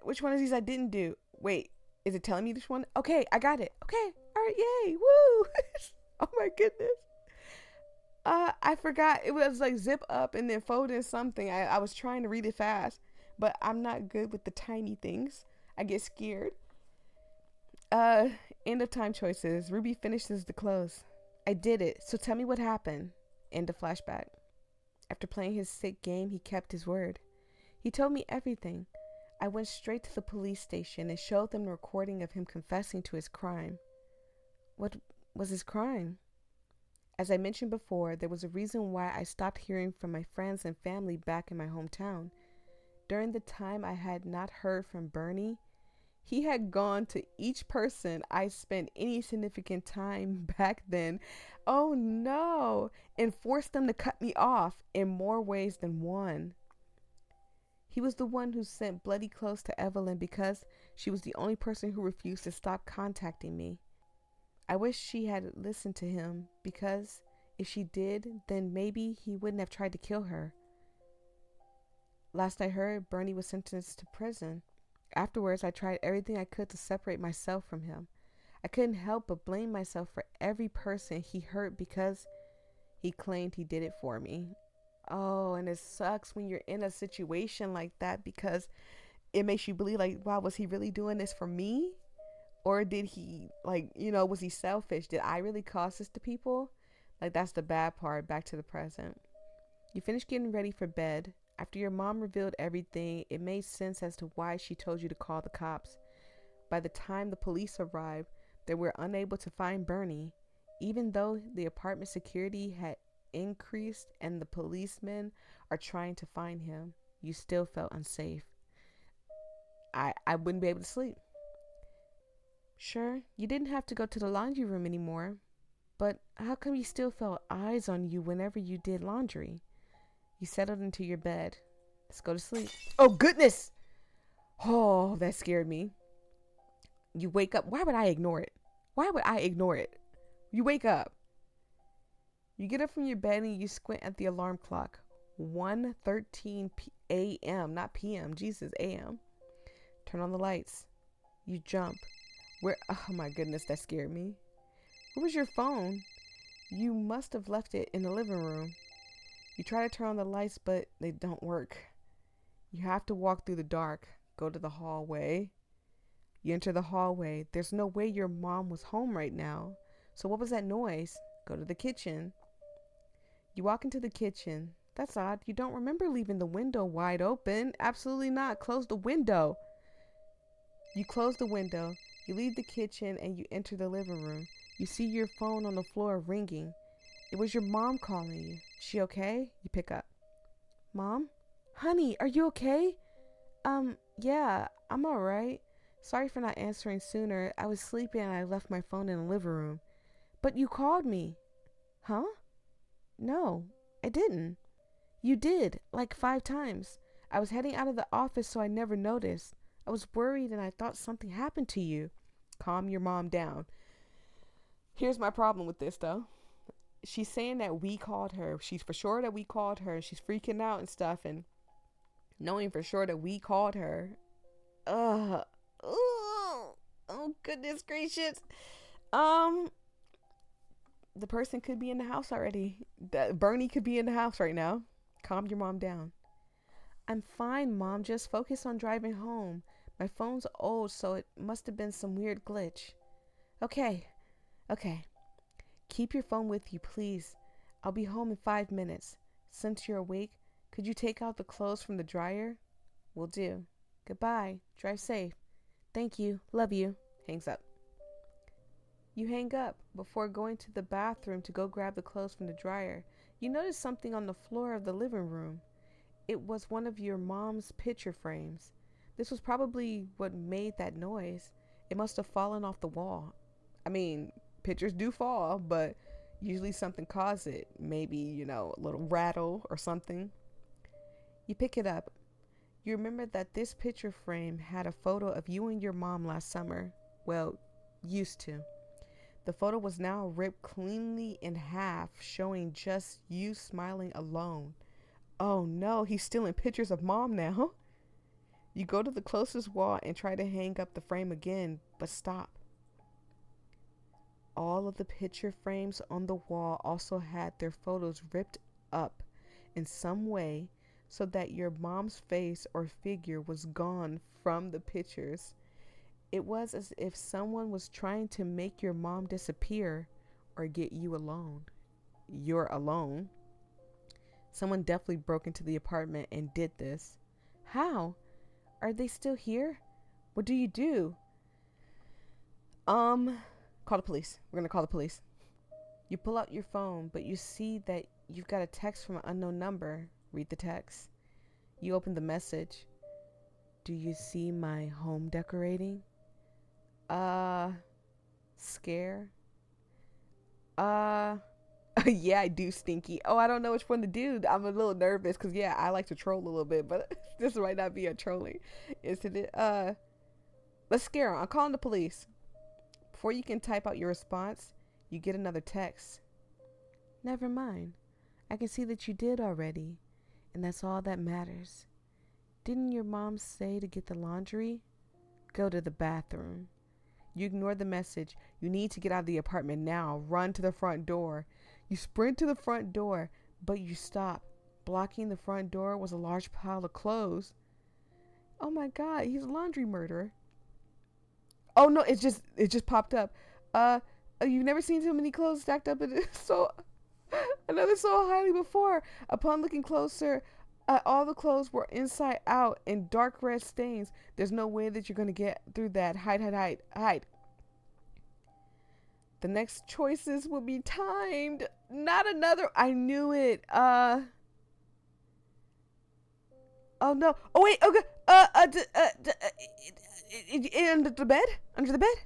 Speaker 1: Which one of these I didn't do? Wait, is it telling me this one? Okay, I got it. Okay, all right, yay, woo! Oh my goodness. I forgot. It was like zip up and then fold in something. I was trying to read it fast, but I'm not good with the tiny things. I get scared. Uh, End of time choices. Ruby finishes the close. I did it, so tell me what happened. End of flashback. After playing his sick game, he kept his word. He told me everything. I went straight to the police station and showed them the recording of him confessing to his crime. What was his crime? As I mentioned before, there was a reason why I stopped hearing from my friends and family back in my hometown. During the time I had not heard from Bernie, he had gone to each person I spent any significant time back then, oh no, and forced them to cut me off in more ways than one. He was the one who sent bloody clothes to Evelyn because she was the only person who refused to stop contacting me. I wish she had listened to him because if she did, then maybe he wouldn't have tried to kill her. Last I heard, Bernie was sentenced to prison. Afterwards, I tried everything I could to separate myself from him. I couldn't help but blame myself for every person he hurt because he claimed he did it for me. Oh, and it sucks when you're in a situation like that because it makes you believe like, wow, was he really doing this for me? Or did he, like, was he selfish? Did I really cause this to people? Like, that's the bad part. Back to the present. You finished getting ready for bed. After your mom revealed everything, it made sense as to why she told you to call the cops. By the time the police arrived, they were unable to find Bernie. Even though the apartment security had increased and the policemen are trying to find him, you still felt unsafe. I wouldn't be able to sleep. Sure, you didn't have to go to the laundry room anymore, but how come you still felt eyes on you whenever you did laundry? You settled into your bed. Let's go to sleep. Oh, goodness! Oh, that scared me. You wake up. Why would I ignore it? Why would I ignore it? You wake up. You get up from your bed and you squint at the alarm clock. 1:13 a.m., not p.m. Jesus, a.m. Turn on the lights. You jump. Where? Oh my goodness, that scared me. Where was your phone? You must have left it in the living room. You try to turn on the lights, but they don't work. You have to walk through the dark. Go to the hallway. You enter the hallway. There's no way your mom was home right now. So what was that noise? Go to the kitchen. You walk into the kitchen. That's odd. You don't remember leaving the window wide open. Absolutely not. Close the window. You close the window. You leave the kitchen and you enter the living room. You see your phone on the floor ringing. It was your mom calling you. She okay? You pick up. Mom? Honey, are you okay? Yeah, I'm alright. Sorry for not answering sooner. I was sleeping and I left my phone in the living room. But you called me. Huh? No, I didn't. You did, like 5 times. I was heading out of the office, so I never noticed. I was worried and I thought something happened to you. Calm your mom down. Here's my problem with this, though. She's saying that we called her. She's for sure that we called her. She's freaking out and stuff, and knowing for sure that we called her. Ugh. Oh, goodness gracious. The person could be in the house already. Bernie could be in the house right now. Calm your mom down. I'm fine, Mom. Just focus on driving home. My phone's old, so it must have been some weird glitch. Okay. Keep your phone with you, please. I'll be home in 5 minutes. Since you're awake, could you take out the clothes from the dryer? Will do. Goodbye. Drive safe. Thank you. Love you. Hangs up. You hang up before going to the bathroom to go grab the clothes from the dryer. You notice something on the floor of the living room. It was one of your mom's picture frames. This was probably what made that noise. It must have fallen off the wall. I mean, pictures do fall, but usually something caused it. Maybe, a little rattle or something. You pick it up. You remember that this picture frame had a photo of you and your mom last summer. Well, used to. The photo was now ripped cleanly in half, showing just you smiling alone. Oh no, he's stealing pictures of mom now. You go to the closest wall and try to hang up the frame again, but stop. All of the picture frames on the wall also had their photos ripped up in some way so that your mom's face or figure was gone from the pictures. It was as if someone was trying to make your mom disappear or get you alone. You're alone. Someone definitely broke into the apartment and did this. How? Are they still here? What do you do? Call the police. We're gonna call the police. You pull out your phone, but you see that you've got a text from an unknown number. Read the text. You open the message. Do you see my home decorating? Scare? Yeah, I do, Stinky. Oh, I don't know which one to do. I'm a little nervous because, yeah, I like to troll a little bit, but this might not be a trolling incident. Let's scare him. I'm calling the police. Before you can type out your response, you get another text. Never mind. I can see that you did already, and that's all that matters. Didn't your mom say to get the laundry? Go to the bathroom. You ignore the message. You need to get out of the apartment now. Run to the front door. You sprint to the front door, but you stop. Blocking the front door was a large pile of clothes. Oh my God, he's a laundry murderer. Oh no, it just popped up. You've never seen so many clothes stacked up in another so highly before. Upon looking closer, all the clothes were inside out in dark red stains. There's no way that you're gonna get through that. Hide. The next choices will be timed. Not another. I knew it. Oh no. Oh wait. Okay. Under the bed. Under the bed.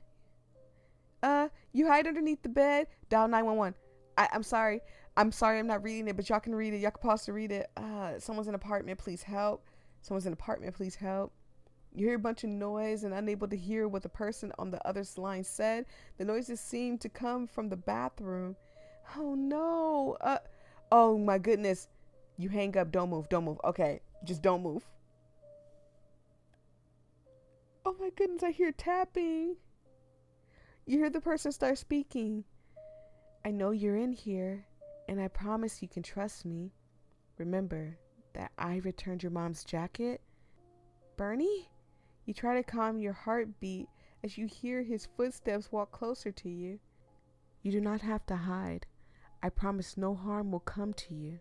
Speaker 1: You hide underneath the bed. Dial 911. I'm sorry. I'm not reading it, but y'all can read it. Y'all can pause to read it. Someone's in an apartment. Please help. Someone's in an apartment. Please help. You hear a bunch of noise and unable to hear what the person on the other line said. The noises seem to come from the bathroom. Oh no. Oh my goodness. You hang up. Don't move. Okay. Just don't move. Oh my goodness. I hear tapping. You hear the person start speaking. I know you're in here, and I promise you can trust me. Remember that I returned your mom's jacket? Bernie? You try to calm your heartbeat as you hear his footsteps walk closer to you. You do not have to hide. I promise no harm will come to you.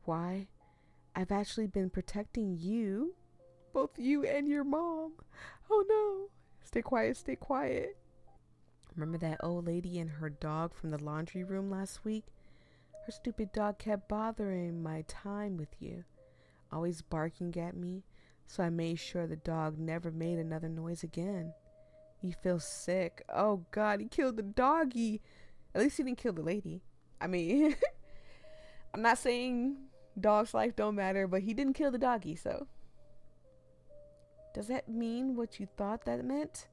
Speaker 1: Why? I've actually been protecting you. Both you and your mom. Oh no. Stay quiet. Remember that old lady and her dog from the laundry room last week? Her stupid dog kept bothering my time with you, always barking at me, so I made sure the dog never made another noise again. You feel sick. Oh God, he killed the doggy. At least he didn't kill the lady. I mean, I'm not saying dog's life don't matter, but he didn't kill the doggy, so. Does that mean what you thought that meant?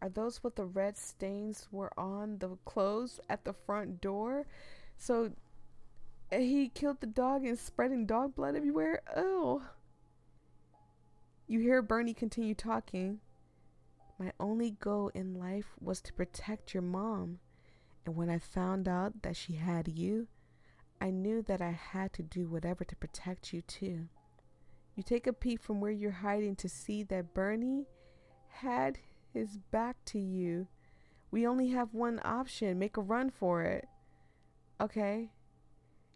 Speaker 1: Are those what the red stains were on the clothes at the front door? So he killed the dog and spreading dog blood everywhere? Oh. You hear Bernie continue talking. My only goal in life was to protect your mom. And when I found out that she had you, I knew that I had to do whatever to protect you too. You take a peek from where you're hiding to see that Bernie had his back to you. We only have one option. Make a run for it. Okay.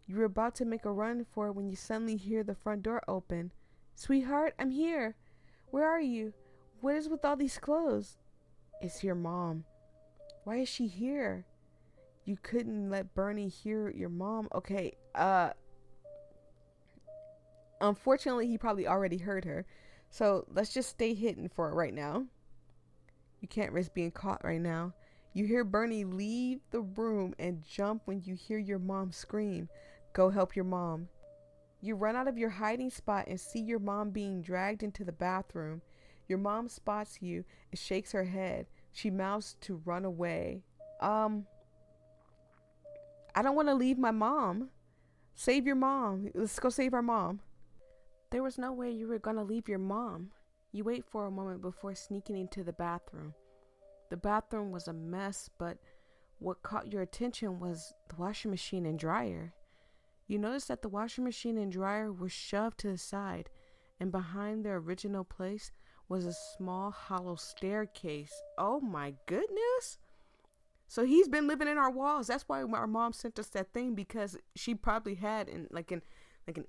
Speaker 1: You were about to make a run for it when you suddenly hear the front door open. Sweetheart, I'm here. Where are you? What is with all these clothes? It's your mom. Why is she here? You couldn't let Bernie hear your mom. Okay, unfortunately, he probably already heard her. So let's just stay hidden for it right now. You can't risk being caught right now. You hear Bernie leave the room and jump when you hear your mom scream. Go help your mom. You run out of your hiding spot and see your mom being dragged into the bathroom. Your mom spots you and shakes her head. She mouths to run away. I don't want to leave my mom. Save your mom. Let's go save our mom. There was no way you were going to leave your mom. You wait for a moment before sneaking into the bathroom. The bathroom was a mess, but what caught your attention was the washing machine and dryer. You noticed that the washing machine and dryer were shoved to the side, and behind their original place was a small hollow staircase. Oh my goodness. So he's been living in our walls. That's why our mom sent us that thing, because she probably had like an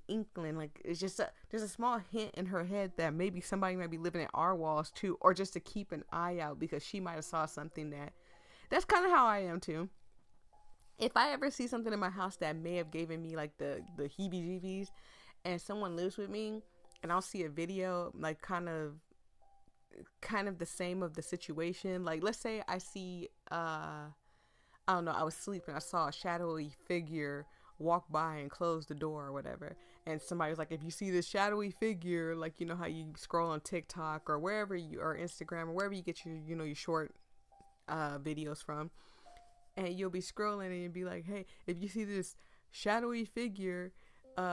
Speaker 1: inkling, like it's just there's a small hint in her head that maybe somebody might be living in our walls too, or just to keep an eye out because she might have saw something that's kind of how I am too. If I ever see something in my house that may have given me like the heebie-jeebies, and someone lives with me, and I'll see a video like kind of the same of the situation. Like let's say I see I don't know, I was sleeping, I saw a shadowy figure walk by and close the door or whatever, and somebody was like, if you see this shadowy figure, like you know how you scroll on TikTok or wherever you, or Instagram, or wherever you get your, you know, your short videos from, and you'll be scrolling and you'll be like, hey, if you see this shadowy figure,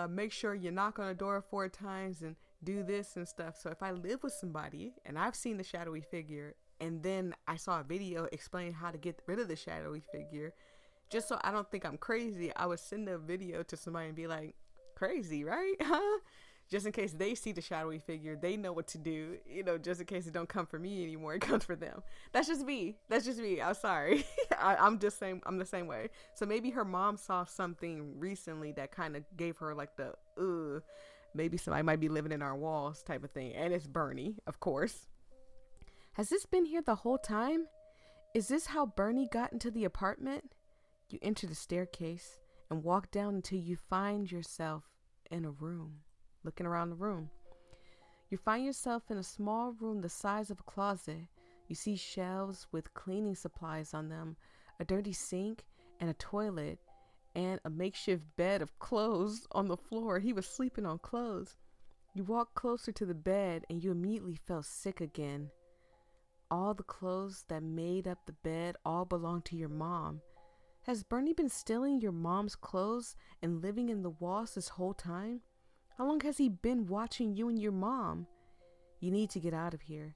Speaker 1: make sure you knock on the door 4 times and do this and stuff. So if I live with somebody and I've seen the shadowy figure, and then I saw a video explaining how to get rid of the shadowy figure, just so I don't think I'm crazy, I would send a video to somebody and be like, crazy, right? Huh? Just in case they see the shadowy figure, they know what to do, you know, just in case it don't come for me anymore, it comes for them. That's just me. I'm sorry. I'm just saying, I'm the same way. So maybe her mom saw something recently that kind of gave her like the, maybe somebody might be living in our walls type of thing. And it's Bernie, of course. Has this been here the whole time? Is this how Bernie got into the apartment? You enter the staircase and walk down until you find yourself in a room. Looking around the room, you find yourself in a small room the size of a closet. You see shelves with cleaning supplies on them, a dirty sink and a toilet, and a makeshift bed of clothes on the floor. He was sleeping on clothes. You walk closer to the bed and you immediately felt sick again. All the clothes that made up the bed all belong to your mom. Has Bernie been stealing your mom's clothes and living in the walls this whole time? How long has he been watching you and your mom? You need to get out of here.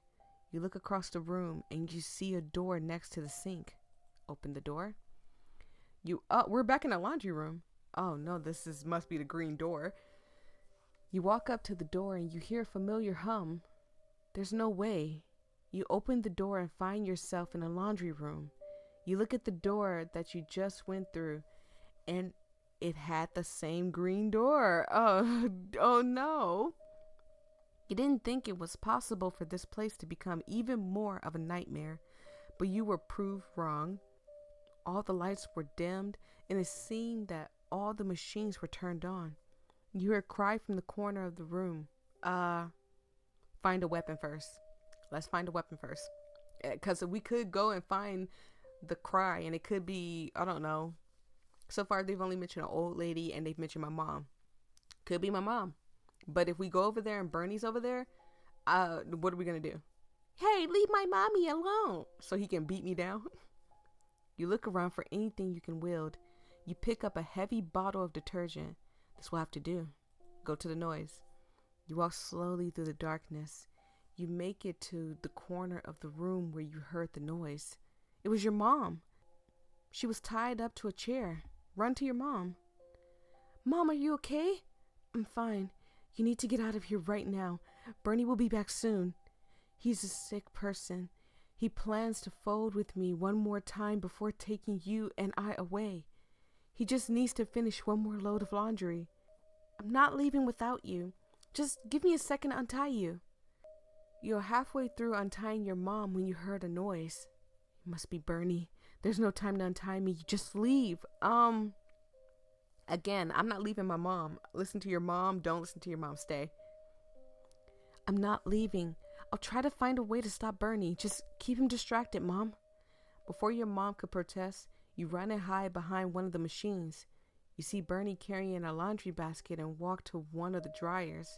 Speaker 1: You look across the room and you see a door next to the sink. Open the door. We're back in the laundry room. Oh no, must be the green door. You walk up to the door and you hear a familiar hum. There's no way. You open the door and find yourself in a laundry room. You look at the door that you just went through, and it had the same green door. Oh no. You didn't think it was possible for this place to become even more of a nightmare, but you were proved wrong. All the lights were dimmed, and it seemed that all the machines were turned on. You hear a cry from the corner of the room. Find a weapon first. Let's find a weapon first. Because we could go and find the cry, and it could be, I don't know. So far, they've only mentioned an old lady, and they've mentioned my mom. Could be my mom. But if we go over there and Bernie's over there, what are we going to do? Hey, leave my mommy alone, so he can beat me down. You look around for anything you can wield. You pick up a heavy bottle of detergent. This will have to do. Go to the noise. You walk slowly through the darkness. You make it to the corner of the room where you heard the noise. It was your mom. She was tied up to a chair. Run to your mom. Mom, are you okay? I'm fine. You need to get out of here right now. Bernie will be back soon. He's a sick person. He plans to fold with me one more time before taking you and I away. He just needs to finish one more load of laundry. I'm not leaving without you. Just give me a second to untie you. You're halfway through untying your mom when you heard a noise. It must be Bernie. There's no time to untie me. Just leave. Again, I'm not leaving my mom. Listen to your mom. Don't listen to your mom. Stay. I'm not leaving. I'll try to find a way to stop Bernie. Just keep him distracted, Mom. Before your mom could protest, you run and hide behind one of the machines. You see Bernie carrying a laundry basket and walk to one of the dryers.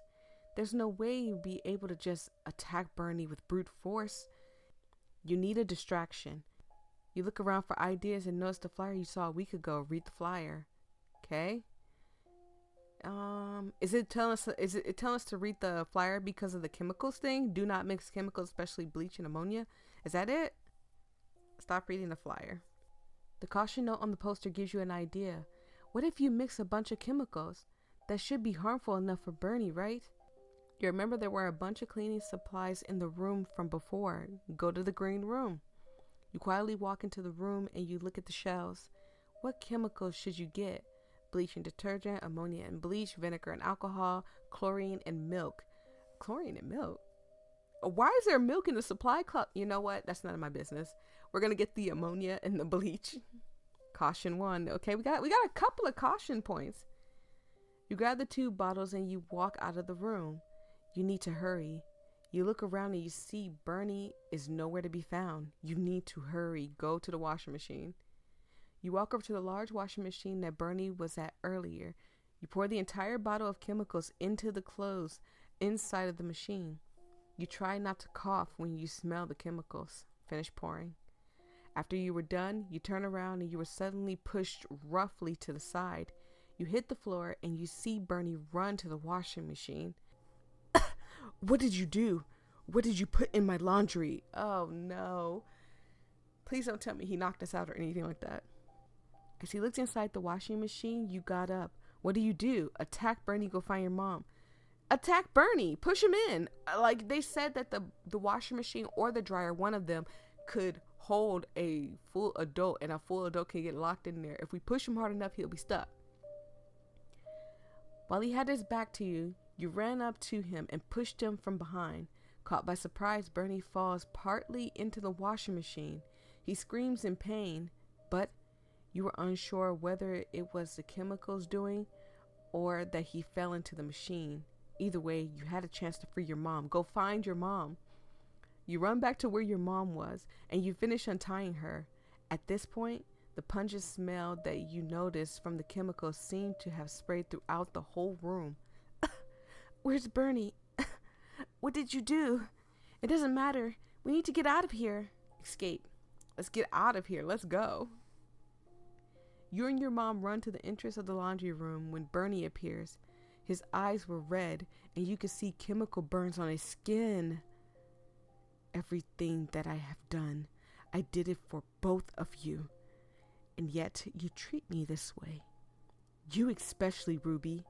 Speaker 1: There's no way you'll be able to just attack Bernie with brute force. You need a distraction. You look around for ideas and notice the flyer you saw a week ago. Read the flyer. Okay? Is it telling us to read the flyer because of the chemicals thing? Do not mix chemicals, especially bleach and ammonia. Is that it? Stop reading the flyer. The caution note on the poster gives you an idea. What if you mix a bunch of chemicals? That should be harmful enough for Bernie, right? You remember there were a bunch of cleaning supplies in the room from before. Go to the green room. You quietly walk into the room and you look at the shelves. What chemicals should you get? Bleach and detergent, ammonia and bleach, vinegar and alcohol, chlorine and milk. Chlorine and milk? Why is there milk in the supply closet? You know what? That's none of my business. We're going to get the ammonia and the bleach. Caution 1. Okay, we got a couple of caution points. You grab the 2 bottles and you walk out of the room. You need to hurry. You look around and you see Bernie is nowhere to be found. You need to hurry. Go to the washing machine. You walk over to the large washing machine that Bernie was at earlier. You pour the entire bottle of chemicals into the clothes inside of the machine. You try not to cough when you smell the chemicals. Finish pouring. After you were done, you turn around and you were suddenly pushed roughly to the side. You hit the floor and you see Bernie run to the washing machine. What did you do? What did you put in my laundry? Oh no. Please don't tell me he knocked us out or anything like that. As he looked inside the washing machine, you got up. What do? Attack Bernie, go find your mom. Attack Bernie, push him in. Like they said that the washing machine or the dryer, one of them could hold a full adult and a full adult can get locked in there. If we push him hard enough, he'll be stuck. While he had his back to you, you ran up to him and pushed him from behind. Caught by surprise, Bernie falls partly into the washing machine. He screams in pain, but you were unsure whether it was the chemicals doing or that he fell into the machine. Either way, you had a chance to free your mom. Go find your mom. You run back to where your mom was and you finish untying her. At this point, the pungent smell that you noticed from the chemicals seemed to have sprayed throughout the whole room. Where's Bernie? What did you do? It doesn't matter. We need to get out of here. Escape. Let's get out of here. Let's go. You and your mom run to the entrance of the laundry room when Bernie appears. His eyes were red and you could see chemical burns on his skin. Everything that I have done, I did it for both of you. And yet you treat me this way. You especially, Ruby.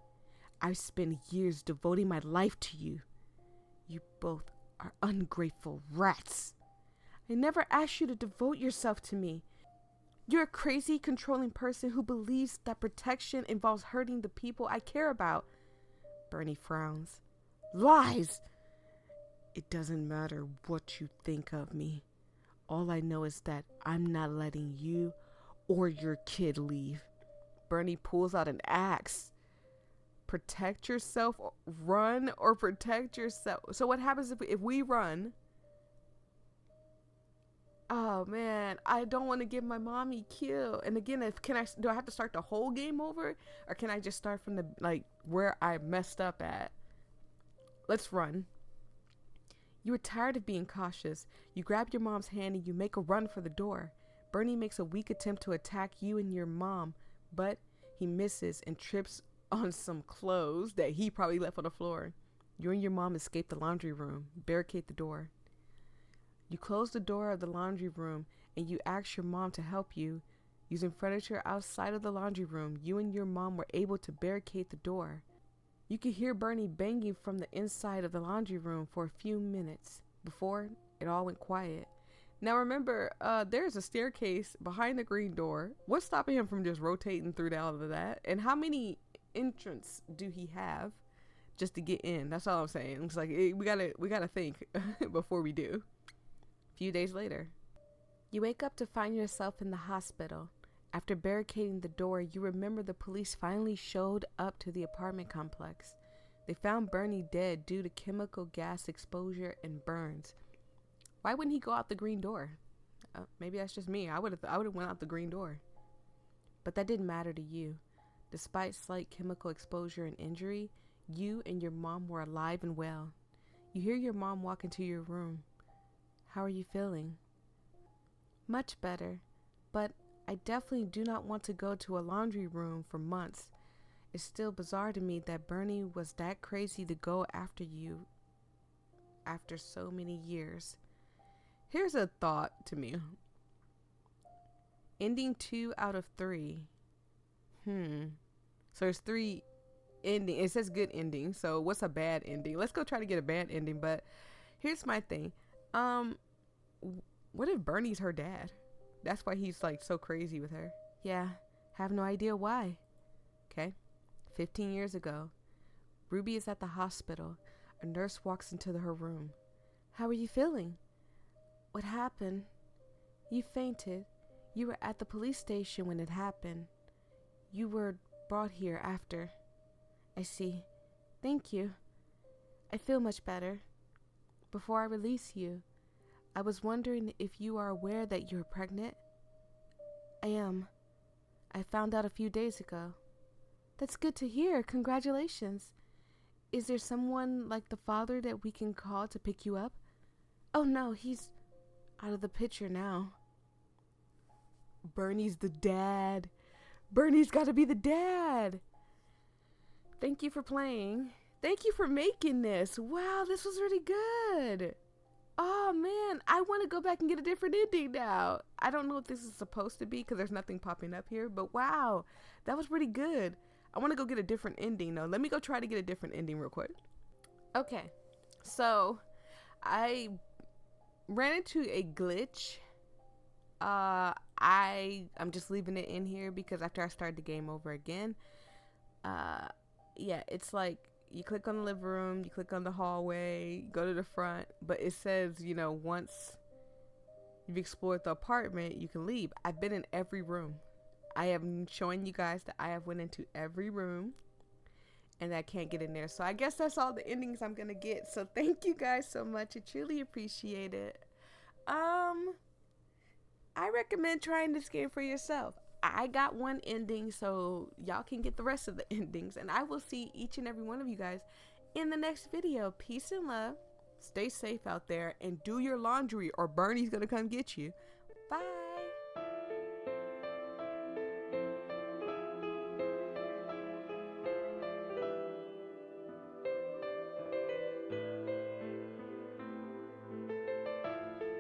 Speaker 1: I've spent years devoting my life to you. You both are ungrateful rats. I never asked you to devote yourself to me. You're a crazy, controlling person who believes that protection involves hurting the people I care about. Bernie frowns. Lies! It doesn't matter what you think of me. All I know is that I'm not letting you or your kid leave. Bernie pulls out an axe. Protect yourself, run, or protect yourself. So what happens if we run? Oh man, I don't want to get my mommy killed. And again, do I have to start the whole game over, or can I just start from the where I messed up at? Let's run. You were tired of being cautious. You grab your mom's hand and you make a run for the door. Bernie makes a weak attempt to attack you and your mom, but he misses and trips on some clothes that he probably left on the floor. You and your mom escape the laundry room. Barricade the door. You close the door of the laundry room and you ask your mom to help you. Using furniture outside of the laundry room, you and your mom were able to barricade the door. You could hear Bernie banging from the inside of the laundry room for a few minutes before it all went quiet. Now remember, there's a staircase behind the green door. What's stopping him from just rotating through all of that? And how many entrance do he have just to get in? That's all I'm saying. It's like we gotta think before we do. A few days later, you wake up to find yourself in the hospital. After barricading the door, you remember the police finally showed up to the apartment complex. They found Bernie dead due to chemical gas exposure and burns. Why wouldn't he go out the green door? Maybe that's just me. I would have went out the green door. But that didn't matter to you. Despite slight chemical exposure and injury, you and your mom were alive and well. You hear your mom walk into your room. How are you feeling? Much better, but I definitely do not want to go to a laundry room for months. It's still bizarre to me that Bernie was that crazy to go after you after so many years. Here's a thought to me. Ending 2 out of 3. So there's 3 ending. It says good ending. So what's a bad ending? Let's go try to get a bad ending. But here's my thing. What if Bernie's her dad? That's why he's like so crazy with her. Yeah, have no idea why. Okay. 15 years ago, Ruby is at the hospital. A nurse walks into her room. How are you feeling? What happened? You fainted. You were at the police station when it happened. You were brought here after. I see. Thank you. I feel much better. Before I release you, I was wondering if you are aware that you're pregnant. I am. I found out a few days ago. That's good to hear. Congratulations. Is there someone like the father that we can call to pick you up? Oh no, he's out of the picture now. Bernie's the dad. Bernie's got to be the dad. Thank you for playing. Thank you for making this. Wow, this was really good. Oh man, I want to go back and get a different ending now. I don't know what this is supposed to be because there's nothing popping up here, but wow, that was pretty good. I want to go get a different ending though. Let me go try to get a different ending real quick. Okay, so I ran into a glitch. I'm just leaving it in here because after I start the game over again, yeah, it's like you click on the living room, you click on the hallway, you go to the front, but it says, you know, once you've explored the apartment, you can leave. I've been in every room. I am showing you guys that I have went into every room and I can't get in there. So I guess that's all the endings I'm gonna get. So thank you guys so much. I truly appreciate it. I recommend trying this game for yourself. I got one ending, so y'all can get the rest of the endings. And I will see each and every one of you guys in the next video. Peace and love. Stay safe out there and do your laundry or Bernie's gonna come get you. Bye.